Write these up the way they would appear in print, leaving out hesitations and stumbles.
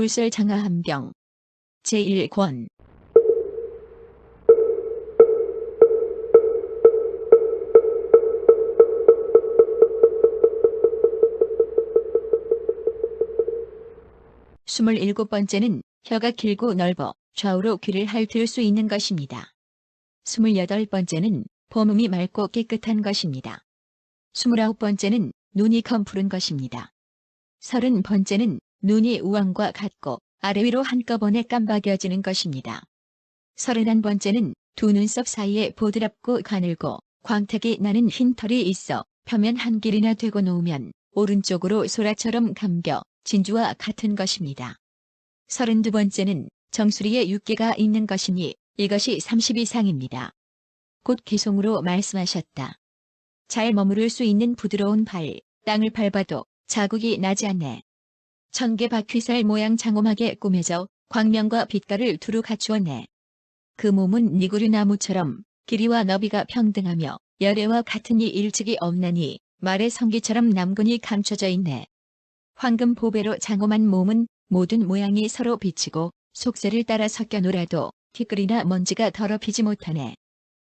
불설장하함경 제1권 스물일곱 번째는 혀가 길고 넓어 좌우로 귀를 핥을 수 있는 것입니다. 28번째는 봄음이 맑고 깨끗한 것입니다. 29번째는 눈이 검푸른 것입니다. 30번째는 눈이 우왕과 같고 아래 위로 한꺼번에 깜박여지는 것입니다. 31번째는 두 눈썹 사이에 보드랍고 가늘고 광택이 나는 흰 털이 있어 표면 한 길이나 되고 놓으면 오른쪽으로 소라처럼 감겨 진주와 같은 것입니다. 32번째는 정수리에 육개가 있는 것이니 이것이 30 이상입니다. 곧 기송으로 말씀하셨다. 잘 머무를 수 있는 부드러운 발, 땅을 밟아도 자국이 나지 않네. 천개 바퀴살 모양 장엄하게 꾸며져 광명과 빛깔을 두루 갖추었네. 그 몸은 니구류 나무처럼 길이와 너비가 평등하며 열애와 같으니 일찍이 없나니 말의 성기처럼 남근이 감춰져 있네. 황금 보배로 장엄한 몸은 모든 모양이 서로 비치고 속세를 따라 섞여 놀아도 티끌이나 먼지가 더럽히지 못하네.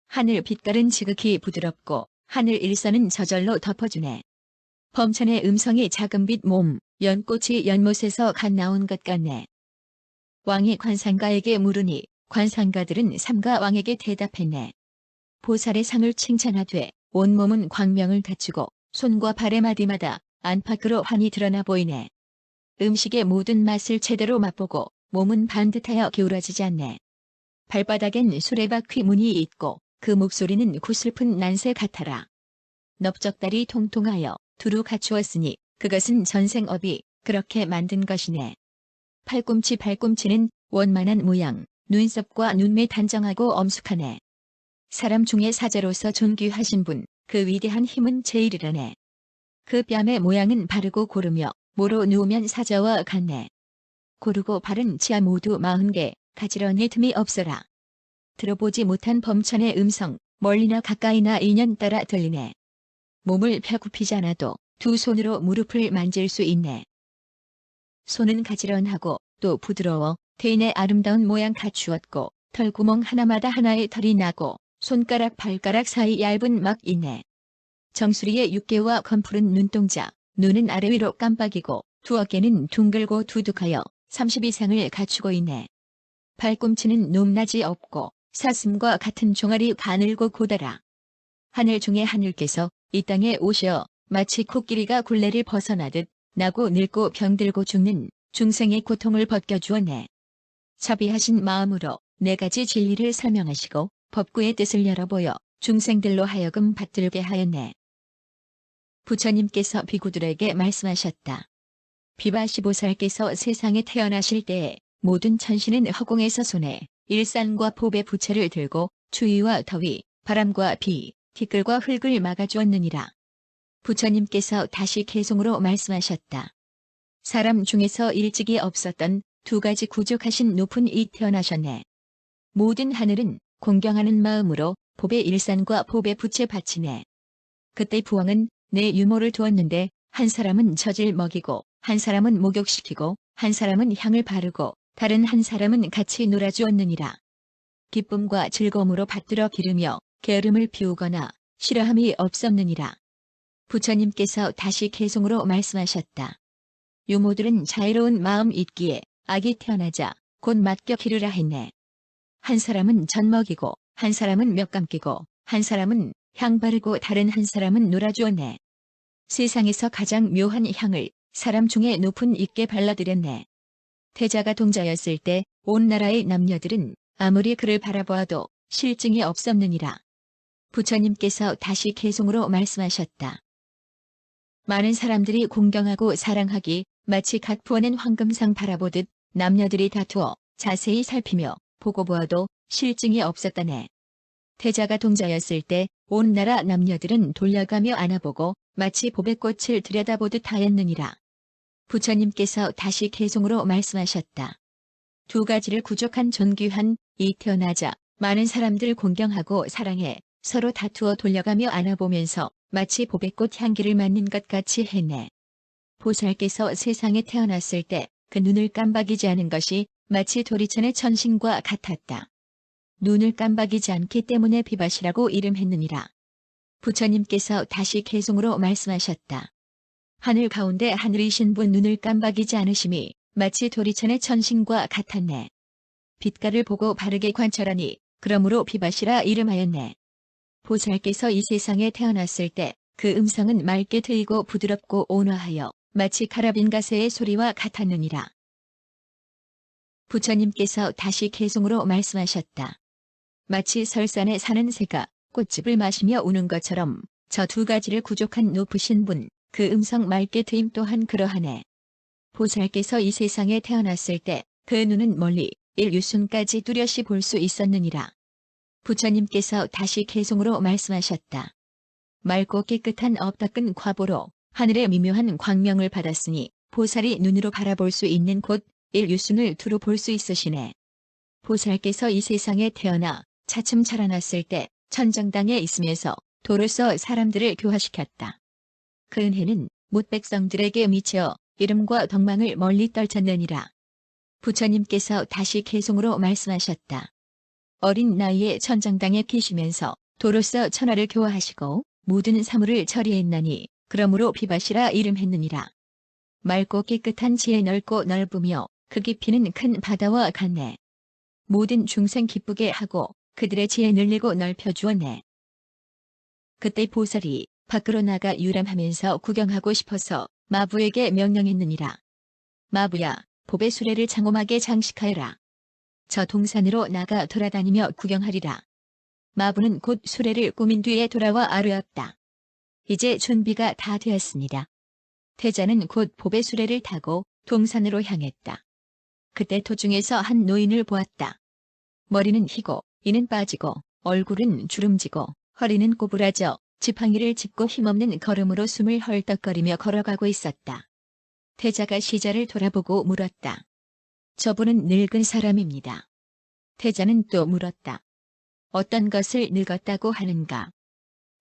하늘 빛깔은 지극히 부드럽고 하늘 일선은 저절로 덮어주네. 범천의 음성이 작은 빛 몸, 연꽃이 연못에서 갓 나온 것 같네. 왕이 관상가에게 물으니 관상가들은 삼가 왕에게 대답했네. 보살의 상을 칭찬하되 온몸은 광명을 갖추고 손과 발의 마디마다 안팎으로 환히 드러나 보이네. 음식의 모든 맛을 제대로 맛보고 몸은 반듯하여 기울어지지 않네. 발바닥엔 수레바퀴 문이 있고 그 목소리는 구슬픈 난새 같아라. 넓적다리 통통하여 두루 갖추었으니 그것은 전생업이 그렇게 만든 것이네. 팔꿈치는 원만한 모양, 눈썹과 눈매 단정하고 엄숙하네. 사람 중에 사자로서 존귀하신 분, 그 위대한 힘은 제일이라네. 그 뺨의 모양은 바르고 고르며 모로 누우면 사자와 같네. 고르고 바른 치아 모두 40개, 가지런히 틈이 없어라. 들어보지 못한 범천의 음성, 멀리나 가까이나 인연 따라 들리네. 몸을 펴굽히지 않아도 두 손으로 무릎을 만질 수 있네. 손은 가지런하고 또 부드러워 대인의 아름다운 모양 갖추었고 털구멍 하나마다 하나의 털이 나고 손가락 발가락 사이 얇은 막 있네. 정수리에 육개와 검푸른 눈동자, 눈은 아래 위로 깜빡이고 두 어깨는 둥글고 두둑하여 30 이상을 갖추고 있네. 발꿈치는 높낮이 없고 사슴과 같은 종아리 가늘고 고달아. 하늘 중에 하늘께서 이 땅에 오셔 마치 코끼리가 굴레를 벗어나듯 나고 늙고 병들고 죽는 중생의 고통을 벗겨주었네. 자비하신 마음으로 4가지 진리를 설명하시고 법구의 뜻을 열어보여 중생들로 하여금 받들게 하였네. 부처님께서 비구들에게 말씀하셨다. 비바시보살께서 세상에 태어나실 때에 모든 천신은 허공에서 손에 일산과 법의 부채를 들고 추위와 더위, 바람과 비, 티끌과 흙을 막아주었느니라. 부처님께서 다시 개송으로 말씀하셨다. 사람 중에서 일찍이 없었던 2가지 구족하신 높은 이 태어나셨네. 모든 하늘은 공경하는 마음으로 법의 일산과 법의 부채 바치네. 그때 부왕은 내 유모를 두었는데 한 사람은 젖을 먹이고 한 사람은 목욕시키고 한 사람은 향을 바르고 다른 한 사람은 같이 놀아주었느니라. 기쁨과 즐거움으로 받들어 기르며 게으름을 피우거나 싫어함이 없었느니라. 부처님께서 다시 개송으로 말씀하셨다. 유모들은 자유로운 마음 있기에 아기 태어나자 곧 맡겨 기르라 했네. 한 사람은 젖 먹이고 한 사람은 몇 감기고 한 사람은 향 바르고 다른 한 사람은 놀아주었네. 세상에서 가장 묘한 향을 사람 중에 높은 이께 발라드렸네. 태자가 동자였을 때 온 나라의 남녀들은 아무리 그를 바라보아도 실증이 없었느니라. 부처님께서 다시 개송으로 말씀하셨다. 많은 사람들이 공경하고 사랑하기 마치 갓 부어낸 황금상 바라보듯 남녀들이 다투어 자세히 살피며 보고 보아도 실증이 없었다네. 태자가 동자였을 때 온 나라 남녀들은 돌려가며 안아보고 마치 보배꽃을 들여다보듯 하였느니라. 부처님께서 다시 개송으로 말씀하셨다. 2가지를 구족한 존귀한 이 태어나자 많은 사람들 공경하고 사랑해 서로 다투어 돌려가며 안아보면서 마치 보배꽃 향기를 맡는 것 같이 했네. 보살께서 세상에 태어났을 때 그 눈을 깜박이지 않은 것이 마치 도리천의 천신과 같았다. 눈을 깜박이지 않기 때문에 비밭이라고 이름했느니라. 부처님께서 다시 개송으로 말씀하셨다. 하늘 가운데 하늘이신 분 눈을 깜박이지 않으심이 마치 도리천의 천신과 같았네. 빛깔을 보고 바르게 관찰하니 그러므로 비밭이라 이름하였네. 보살께서 이 세상에 태어났을 때 그 음성은 맑게 트이고 부드럽고 온화하여 마치 카라빈 가세의 소리와 같았느니라. 부처님께서 다시 개송으로 말씀하셨다. 마치 설산에 사는 새가 꽃즙을 마시며 우는 것처럼 저 두 가지를 구족한 높으신 분, 그 음성 맑게 트임 또한 그러하네. 보살께서 이 세상에 태어났을 때 그 눈은 멀리 일유순까지 뚜렷이 볼 수 있었느니라. 부처님께서 다시 개송으로 말씀하셨다. 맑고 깨끗한 업닦은 과보로 하늘의 미묘한 광명을 받았으니 보살이 눈으로 바라볼 수 있는 곳 일유순을 두루 볼 수 있으시네. 보살께서 이 세상에 태어나 차츰 자라났을 때 천정당에 있으면서 도로서 사람들을 교화시켰다. 그 은혜는 못 백성들에게 미치어 이름과 덕망을 멀리 떨쳤느니라. 부처님께서 다시 개송으로 말씀하셨다. 어린 나이에 천정당에 계시면서 도로서 천하를 교화하시고 모든 사물을 처리했나니 그러므로 비밭이라 이름했느니라. 맑고 깨끗한 지혜 넓고 넓으며 그 깊이는 큰 바다와 같네. 모든 중생 기쁘게 하고 그들의 지혜 늘리고 넓혀주었네. 그때 보살이 밖으로 나가 유람하면서 구경하고 싶어서 마부에게 명령했느니라. 마부야, 보배 수레를 장엄하게 장식하여라. 저 동산으로 나가 돌아다니며 구경하리라. 마부는 곧 수레를 꾸민 뒤에 돌아와 아뢰었다. 이제 준비가 다 되었습니다. 태자는 곧 보배 수레를 타고 동산으로 향했다. 그때 도중에서 한 노인을 보았다. 머리는 희고 이는 빠지고 얼굴은 주름지고 허리는 꼬부라져 지팡이를 짚고 힘없는 걸음으로 숨을 헐떡거리며 걸어가고 있었다. 태자가 시자를 돌아보고 물었다. 저분은 늙은 사람입니다. 태자는 또 물었다. 어떤 것을 늙었다고 하는가?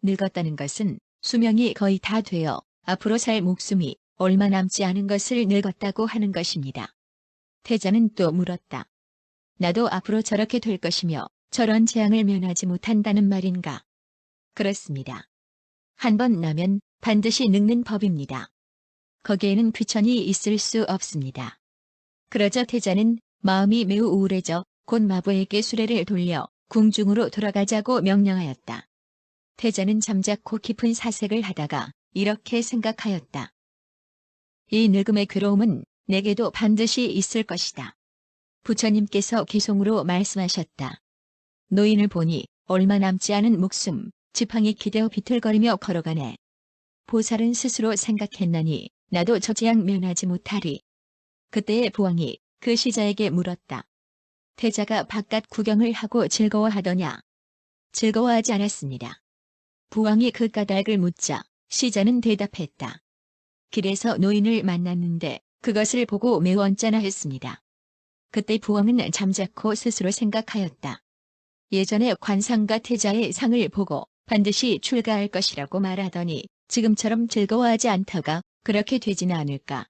늙었다는 것은 수명이 거의 다 되어 앞으로 살 목숨이 얼마 남지 않은 것을 늙었다고 하는 것입니다. 태자는 또 물었다. 나도 앞으로 저렇게 될 것이며 저런 재앙을 면하지 못한다는 말인가? 그렇습니다. 한 번 나면 반드시 늙는 법입니다. 거기에는 귀천이 있을 수 없습니다. 그러자 태자는 마음이 매우 우울해져 곧 마부에게 수레를 돌려 궁중으로 돌아가자고 명령하였다. 태자는 잠자코 깊은 사색을 하다가 이렇게 생각하였다. 이 늙음의 괴로움은 내게도 반드시 있을 것이다. 부처님께서 기송으로 말씀하셨다. 노인을 보니 얼마 남지 않은 목숨, 지팡이 기대어 비틀거리며 걸어가네. 보살은 스스로 생각했나니 나도 저 재앙 면하지 못하리. 그때의 부왕이 그 시자에게 물었다. 태자가 바깥 구경을 하고 즐거워하더냐? 즐거워하지 않았습니다. 부왕이 그 까닭을 묻자 시자는 대답했다. 길에서 노인을 만났는데 그것을 보고 매우 언짢아했습니다. 그때 부왕은 잠자코 스스로 생각하였다. 예전에 관상가 태자의 상을 보고 반드시 출가할 것이라고 말하더니 지금처럼 즐거워하지 않다가 그렇게 되지는 않을까.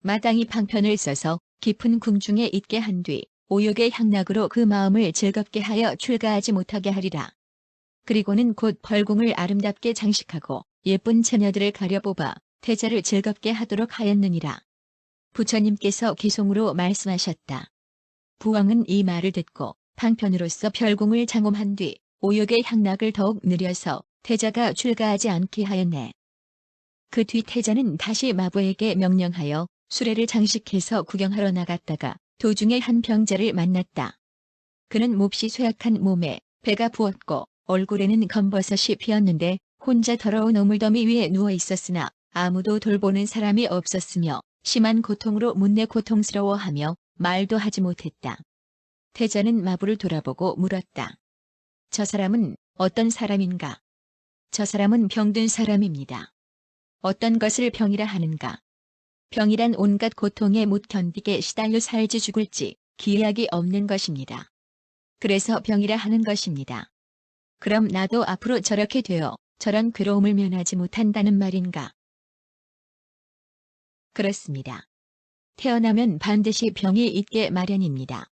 마땅히 방편을 써서 깊은 궁중에 있게 한 뒤 오욕의 향락으로 그 마음을 즐겁게 하여 출가하지 못하게 하리라. 그리고는 곧 벌궁을 아름답게 장식하고 예쁜 처녀들을 가려뽑아 태자를 즐겁게 하도록 하였느니라. 부처님께서 기송으로 말씀하셨다. 부왕은 이 말을 듣고 방편으로서 별궁을 장엄한 뒤 오욕의 향락을 더욱 늘려서 태자가 출가하지 않게 하였네. 그 뒤 태자는 다시 마부에게 명령하여 수레를 장식해서 구경하러 나갔다가 도중에 한 병자를 만났다. 그는 몹시 쇠약한 몸에 배가 부었고 얼굴에는 검버섯이 피었는데 혼자 더러운 오물더미 위에 누워 있었으나 아무도 돌보는 사람이 없었으며 심한 고통으로 묻내 고통스러워하며 말도 하지 못했다. 태자는 마부를 돌아보고 물었다. 저 사람은 어떤 사람인가? 저 사람은 병든 사람입니다. 어떤 것을 병이라 하는가? 병이란 온갖 고통에 못 견디게 시달려 살지 죽을지 기약이 없는 것입니다. 그래서 병이라 하는 것입니다. 그럼 나도 앞으로 저렇게 되어 저런 괴로움을 면하지 못한다는 말인가? 그렇습니다. 태어나면 반드시 병이 있게 마련입니다.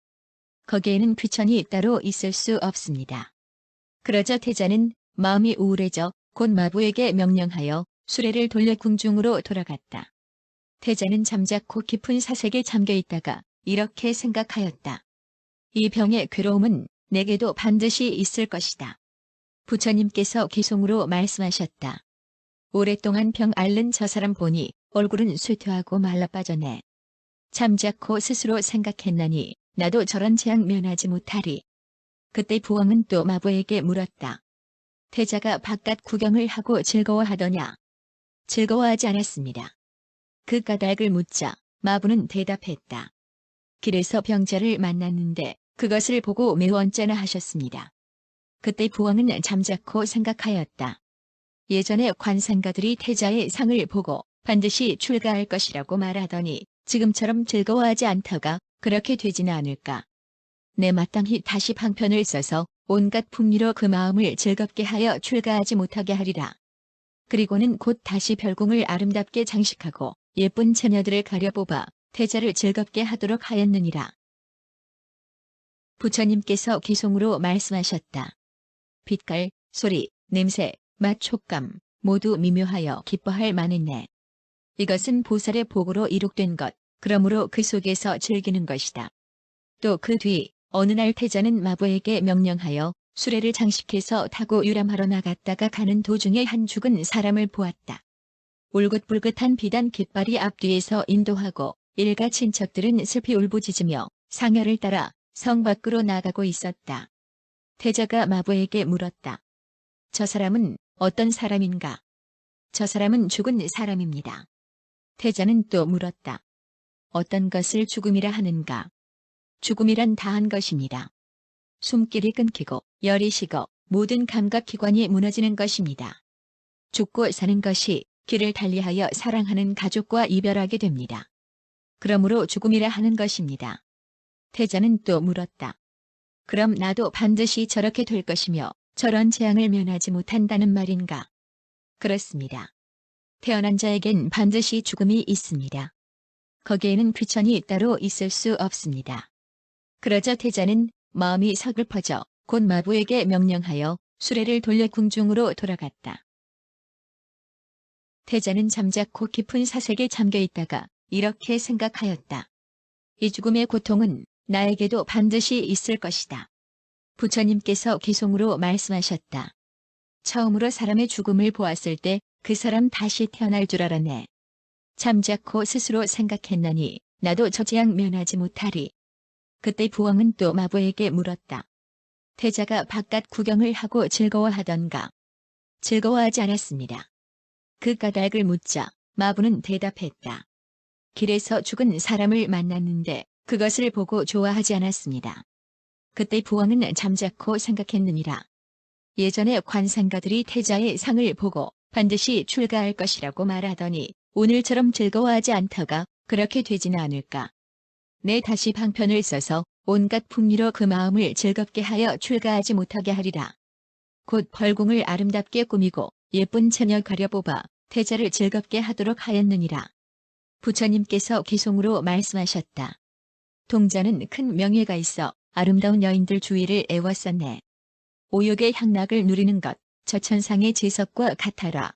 거기에는 귀천이 따로 있을 수 없습니다. 그러자 태자는 마음이 우울해져 곧 마부에게 명령하여 수레를 돌려 궁중으로 돌아갔다. 태자는 잠자코 깊은 사색에 잠겨 있다가 이렇게 생각하였다. 이 병의 괴로움은 내게도 반드시 있을 것이다. 부처님께서 기송으로 말씀하셨다. 오랫동안 병 앓는 저 사람 보니 얼굴은 쇠퇴하고 말라 빠졌네. 잠자코 스스로 생각했나니 나도 저런 재앙 면하지 못하리. 그때 부왕은 또 마부에게 물었다. 태자가 바깥 구경을 하고 즐거워하더냐? 즐거워하지 않았습니다. 그 까닭을 묻자 마부는 대답했다. 길에서 병자를 만났는데 그것을 보고 매우 언짢아 하셨습니다. 그때 부왕은 잠자코 생각하였다. 예전에 관상가들이 태자의 상을 보고 반드시 출가할 것이라고 말하더니 지금처럼 즐거워하지 않다가 그렇게 되지는 않을까. 내 마땅히 다시 방편을 써서 온갖 풍미로 그 마음을 즐겁게 하여 출가하지 못하게 하리라. 그리고는 곧 다시 별궁을 아름답게 장식하고 예쁜 처녀들을 가려뽑아 태자를 즐겁게 하도록 하였느니라. 부처님께서 기송으로 말씀하셨다. 빛깔, 소리, 냄새, 맛, 촉감 모두 미묘하여 기뻐할 만했네. 이것은 보살의 복으로 이룩된 것, 그러므로 그 속에서 즐기는 것이다. 또 그 뒤 어느 날 태자는 마부에게 명령하여 수레를 장식해서 타고 유람하러 나갔다가 가는 도중에 한 죽은 사람을 보았다. 울긋불긋한 비단 깃발이 앞뒤에서 인도하고 일가 친척들은 슬피 울부짖으며 상여를 따라 성 밖으로 나가고 있었다. 태자가 마부에게 물었다. 저 사람은 어떤 사람인가? 저 사람은 죽은 사람입니다. 태자는 또 물었다. 어떤 것을 죽음이라 하는가? 죽음이란 다한 것입니다. 숨길이 끊기고 열이 식어 모든 감각기관이 무너지는 것입니다. 죽고 사는 것이 길을 달리하여 사랑하는 가족과 이별하게 됩니다. 그러므로 죽음이라 하는 것입니다. 태자는 또 물었다. 그럼 나도 반드시 저렇게 될 것이며 저런 재앙을 면하지 못한다는 말인가? 그렇습니다. 태어난 자에겐 반드시 죽음이 있습니다. 거기에는 귀천이 따로 있을 수 없습니다. 그러자 태자는 마음이 서글퍼져 곧 마부에게 명령하여 수레를 돌려 궁중으로 돌아갔다. 태자는 잠자코 깊은 사색에 잠겨 있다가 이렇게 생각하였다. 이 죽음의 고통은 나에게도 반드시 있을 것이다. 부처님께서 기송으로 말씀하셨다. 처음으로 사람의 죽음을 보았을 때 그 사람 다시 태어날 줄 알았네. 잠자코 스스로 생각했나니 나도 저 재앙 면하지 못하리. 그때 부왕은 또 마부에게 물었다. 태자가 바깥 구경을 하고 즐거워하던가? 즐거워하지 않았습니다. 그 까닭을 묻자 마부는 대답했다. 길에서 죽은 사람을 만났는데 그것을 보고 좋아하지 않았습니다. 그때 부왕은 잠자코 생각했느니라. 예전에 관상가들이 태자의 상을 보고 반드시 출가할 것이라고 말하더니 오늘처럼 즐거워하지 않다가 그렇게 되지는 않을까. 내 다시 방편을 써서 온갖 풍미로 그 마음을 즐겁게 하여 출가하지 못하게 하리라. 곧 벌궁을 아름답게 꾸미고 예쁜 처녀 가려뽑아 태자를 즐겁게 하도록 하였느니라. 부처님께서 기송으로 말씀하셨다. 동자는 큰 명예가 있어 아름다운 여인들 주위를 애웠었네. 오욕의 향락을 누리는 것, 저 천상의 제석과 같아라.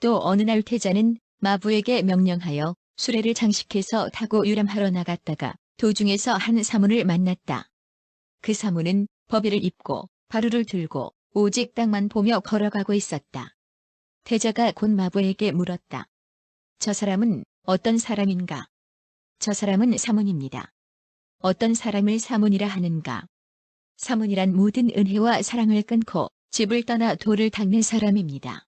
또 어느 날 태자는 마부에게 명령하여 수레를 장식해서 타고 유람하러 나갔다가 도중에서 한 사문을 만났다. 그 사문은 법의를 입고 바루를 들고 오직 땅만 보며 걸어가고 있었다. 태자가 곧 마부에게 물었다. 저 사람은 어떤 사람인가? 저 사람은 사문입니다. 어떤 사람을 사문이라 하는가? 사문이란 모든 은혜와 사랑을 끊고 집을 떠나 도를 닦는 사람입니다.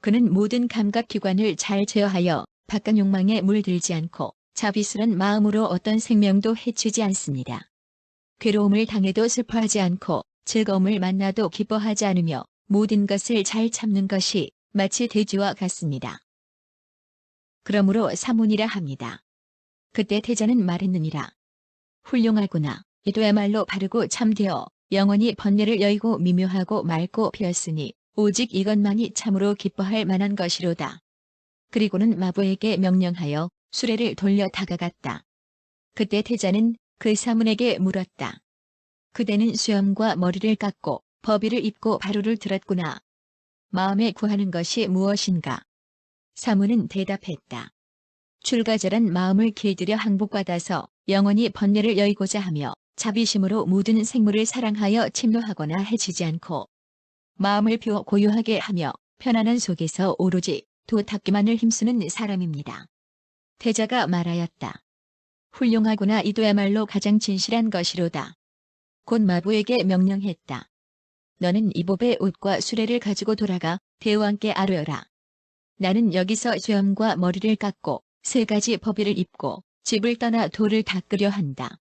그는 모든 감각기관을 잘 제어하여 바깥 욕망에 물들지 않고 자비스런 마음으로 어떤 생명도 해치지 않습니다. 괴로움을 당해도 슬퍼하지 않고 즐거움을 만나도 기뻐하지 않으며 모든 것을 잘 참는 것이 마치 돼지와 같습니다. 그러므로 사문이라 합니다. 그때 태자는 말했느니라. 훌륭하구나. 이도야말로 바르고 참되어 영원히 번뇌를 여의고 미묘하고 맑고 피었으니 오직 이것만이 참으로 기뻐할 만한 것이로다. 그리고는 마부에게 명령하여 수레를 돌려 다가갔다. 그때 태자는 그 사문에게 물었다. 그대는 수염과 머리를 깎고 법의를 입고 바루를 들었구나. 마음에 구하는 것이 무엇인가? 사문은 대답했다. 출가절한 마음을 길들여 항복받아서 영원히 번뇌를 여의고자 하며 자비심으로 모든 생물을 사랑하여 침노하거나 해치지 않고 마음을 비워 고요하게 하며 편안한 속에서 오로지 도 닦기만을 힘쓰는 사람입니다. 태자가 말하였다. 훌륭하구나. 이도야말로 가장 진실한 것이로다. 곧 마부에게 명령했다. 너는 이복의 옷과 수레를 가지고 돌아가 대왕께 아뢰어라. 나는 여기서 수염과 머리를 깎고 3가지 법의를 입고 집을 떠나 도를 닦으려 한다.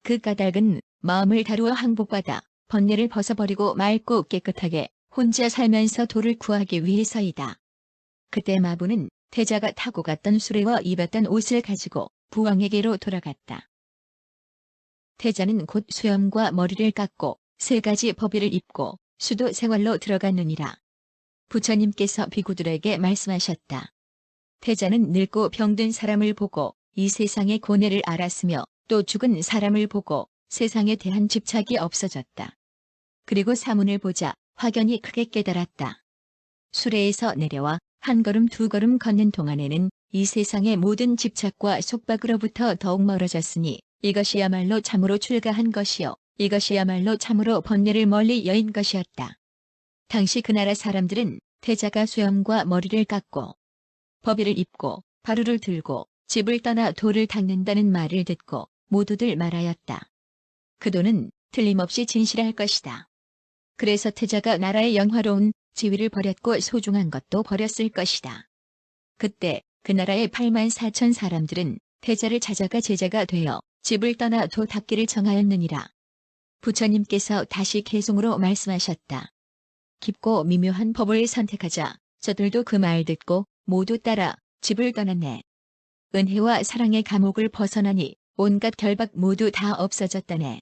그 까닭은 마음을 다루어 항복받아 번뇌를 벗어버리고 맑고 깨끗하게 혼자 살면서 도를 구하기 위해서이다. 그때 마부는 태자가 타고 갔던 수레와 입었던 옷을 가지고 부왕에게로 돌아갔다. 태자는 곧 수염과 머리를 깎고 3가지 법의를 입고 수도 생활로 들어갔느니라. 부처님께서 비구들에게 말씀하셨다. 태자는 늙고 병든 사람을 보고 이 세상의 고뇌를 알았으며 또 죽은 사람을 보고 세상에 대한 집착이 없어졌다. 그리고 사문을 보자 확연히 크게 깨달았다. 수레에서 내려와 한 걸음 2걸음 걷는 동안에는 이 세상의 모든 집착과 속박으로부터 더욱 멀어졌으니 이것이야말로 참으로 출가한 것이요 이것이야말로 참으로 번뇌를 멀리 여인 것이었다. 당시 그 나라 사람들은 태자가 수염과 머리를 깎고 법의를 입고 바루를 들고 집을 떠나 도를 닦는다는 말을 듣고 모두들 말하였다. 그 도는 틀림없이 진실할 것이다. 그래서 태자가 나라의 영화로운 지위를 버렸고 소중한 것도 버렸을 것이다. 그때 그 나라의 84,000 사람들은 태자를 찾아가 제자가 되어 집을 떠나 도 닦기를 정하였느니라. 부처님께서 다시 개송으로 말씀하셨다. 깊고 미묘한 법을 선택하자 저들도 그 말 듣고 모두 따라 집을 떠났네. 은혜와 사랑의 감옥을 벗어나니 온갖 결박 모두 다 없어졌다네.